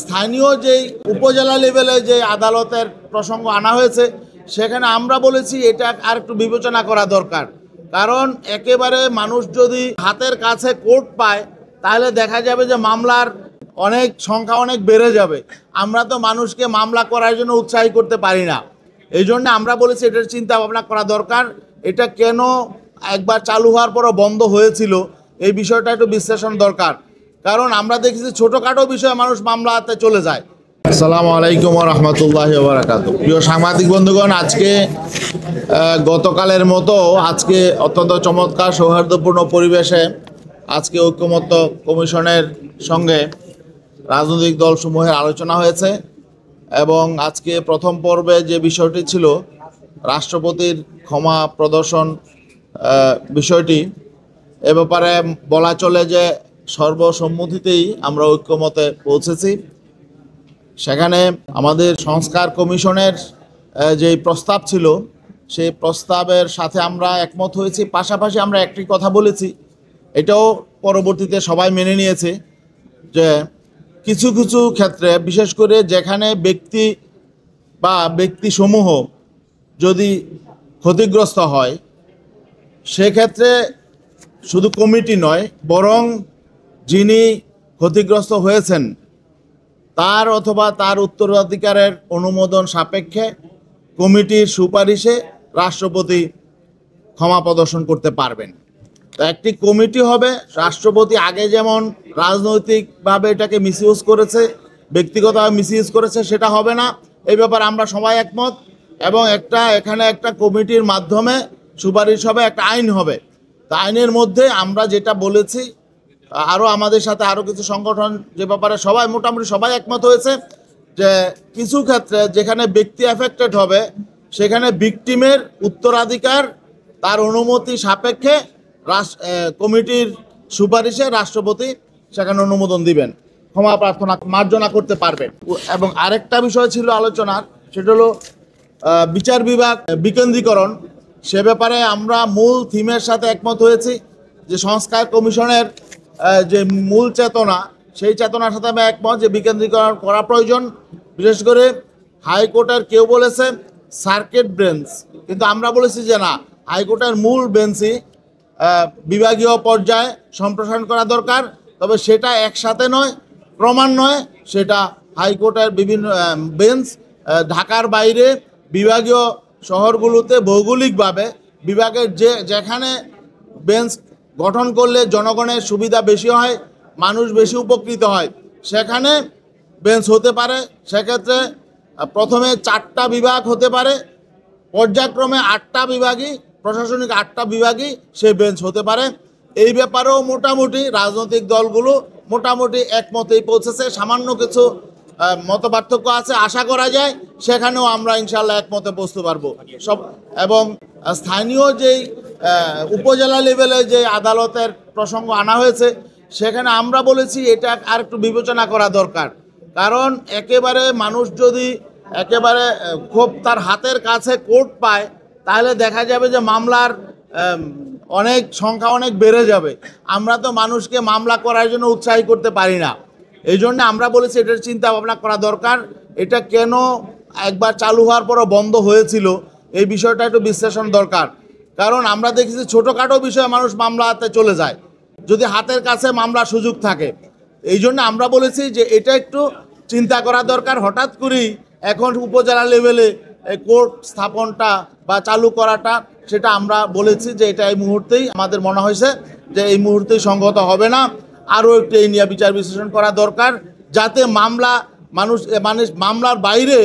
স্থানীয় যেই উপজেলা লেভেলে যে আদালতের প্রসঙ্গ আনা হয়েছে সেখানে আমরা বলেছি এটা আর একটু বিবেচনা করা দরকার। কারণ একেবারে মানুষ যদি হাতের কাছে কোর্ট পায় তাহলে দেখা যাবে যে মামলার সংখ্যা অনেক বেড়ে যাবে। আমরা তো মানুষকে মামলা করার জন্য উৎসাহী করতে পারি না। এই জন্য আমরা বলেছি এটার চিন্তা ভাবনা করা দরকার। এটা কেন একবার চালু হওয়ার পরও বন্ধ হয়েছিল এই বিষয়টা একটু বিশ্লেষণ দরকার। কারণ আমরা দেখেছি ছোটোখাটো বিষয়ে মানুষ মামলাতে চলে যায়। আসসালামু আলাইকুম ওয়া রাহমাতুল্লাহি ওয়া বারাকাতুহু। প্রিয় সাংবাদিক বন্ধুগণ, আজকে গতকালের মতো আজকে অত্যন্ত চমৎকার সৌহার্দ্যপূর্ণ পরিবেশে আজকে ঐক্যমত্য কমিশনের সঙ্গে রাজনৈতিক দলসমূহের আলোচনা হয়েছে এবং আজকে প্রথম পর্বে যে বিষয়টি ছিল রাষ্ট্রপতির ক্ষমা প্রদর্শন বিষয়টি, এ ব্যাপারে বলা চলে যে সর্বসম্মতিতেই আমরা ঐক্যমতে পৌঁছেছি। সেখানে আমাদের সংস্কার কমিশনের যে প্রস্তাব ছিল সেই প্রস্তাবের সাথে আমরা একমত হয়েছি। পাশাপাশি আমরা একটি কথা বলেছি, এটাও পরবর্তীতে সবাই মেনে নিয়েছে, যে কিছু কিছু ক্ষেত্রে বিশেষ করে যেখানে ব্যক্তি বা ব্যক্তিসমূহ যদি ক্ষতিগ্রস্ত হয় সেক্ষেত্রে শুধু কমিটি নয়, বরং যিনি ক্ষতিগ্রস্ত হয়েছেন তার অথবা তার উত্তরাধিকারের অনুমোদন সাপেক্ষে কমিটির সুপারিশে রাষ্ট্রপতি ক্ষমা প্রদর্শন করতে পারবেন। তো একটি কমিটি হবে। রাষ্ট্রপতি আগে যেমন রাজনৈতিকভাবে এটাকে মিসইউজ করেছে, ব্যক্তিগতভাবে মিসইউজ করেছে, সেটা হবে না। এই ব্যাপারে আমরা সবাই একমত এবং এখানে একটা কমিটির মাধ্যমে সুপারিশ হবে, একটা আইন হবে। তা আইনের মধ্যে আমরা যেটা বলেছি, আরও আমাদের সাথে আরও কিছু সংগঠন যে ব্যাপারে সবাই মোটামুটি সবাই একমত হয়েছে, যে কিছু ক্ষেত্রে যেখানে ব্যক্তি অ্যাফেক্টেড হবে সেখানে ভিকটিমের উত্তরাধিকার তার অনুমতি সাপেক্ষে কমিটির সুপারিশে রাষ্ট্রপতি সেখানে অনুমোদন দিবেন, ক্ষমা প্রার্থনা মার্জনা করতে পারবেন। এবং আরেকটা বিষয় ছিল আলোচনার, সেটা হলো বিচার বিভাগ বিকেন্দ্রীকরণ। সে ব্যাপারে আমরা মূল থিমের সাথে একমত হয়েছি, যে সংস্কার কমিশনের যে মূল চেতনা সেই চেতনার সাথে আমি একমত যে বিকেন্দ্রীকরণ করা প্রয়োজন। বিশেষ করে হাইকোর্টের কেউ বলেছে সার্কিট বেঞ্চ, কিন্তু আমরা বলেছি যে না, হাইকোর্টের মূল বেঞ্চই বিভাগীয় পর্যায়ে সম্প্রসারণ করা দরকার। তবে সেটা একসাথে নয়, ক্রমান্বয়ে সেটা হাইকোর্টের বিভিন্ন বেঞ্চ ঢাকার বাইরে বিভাগীয় শহরগুলোতে ভৌগোলিকভাবে বিভাগের যেখানে বেঞ্চ গঠন করলে জনগণের সুবিধা বেশি হয়, মানুষ বেশি উপকৃত হয়, সেখানে বেঞ্চ হতে পারে। সেক্ষেত্রে প্রথমে 4টা বিভাগ হতে পারে, পর্যায়ক্রমে 8টা বিভাগই, প্রশাসনিক 8টা বিভাগই সে বেঞ্চ হতে পারে। এই ব্যাপারেও মোটামুটি রাজনৈতিক দলগুলো মোটামুটি একমতেই পৌঁছেছে। সামান্য কিছু মতপার্থক্য আছে, আশা করা যায় সেখানেও আমরা ইনশাল্লাহ একমতে পৌঁছতে পারবো সব। এবং স্থানীয় যেই উপজেলা লেভেলে যে আদালতের প্রসঙ্গ আনা হয়েছে সেখানে আমরা বলেছি এটা আর একটু বিবেচনা করা দরকার। কারণ একেবারে মানুষ যদি একেবারে খুব তার হাতের কাছে কোর্ট পায় তাহলে দেখা যাবে যে মামলার সংখ্যা অনেক বেড়ে যাবে। আমরা তো মানুষকে মামলা করার জন্য উৎসাহী করতে পারি না। এই জন্য আমরা বলেছি এটার চিন্তা ভাবনা করা দরকার। এটা কেন একবার চালু হওয়ার পরও বন্ধ হয়েছিল এই বিষয়টা একটু বিশ্লেষণ দরকার। কারণ আমরা দেখেছি ছোটোখাটো বিষয়ে মানুষ মামলাতে চলে যায় যদি হাতের কাছে মামলার সুযোগ থাকে। এই জন্য আমরা বলেছি যে এটা একটু চিন্তা করা দরকার। হঠাৎ করেই এখন উপজেলা লেভেলে কোর্ট স্থাপনটা বা চালু করাটা, সেটা আমরা বলেছি যে এটা এই মুহূর্তেই আমাদের মনে হয়েছে যে এই মুহূর্তেই সঙ্গত হবে না। আরও একটু এই নিয়ে বিচার বিশ্লেষণ করা দরকার, যাতে মামলার বাইরে,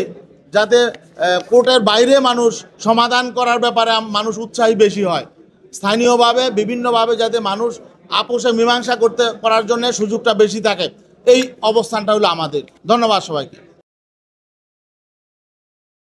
যাতে কোর্টের বাইরে মানুষ সমাধান করার ব্যাপারে মানুষ উৎসাহী বেশি হয়। স্থানীয়ভাবে বিভিন্নভাবে যাতে মানুষ আপোষে মীমাংসা করার জন্য সুযোগটা বেশি থাকে, এই অবস্থানটা হলো আমাদের। ধন্যবাদ সবাইকে।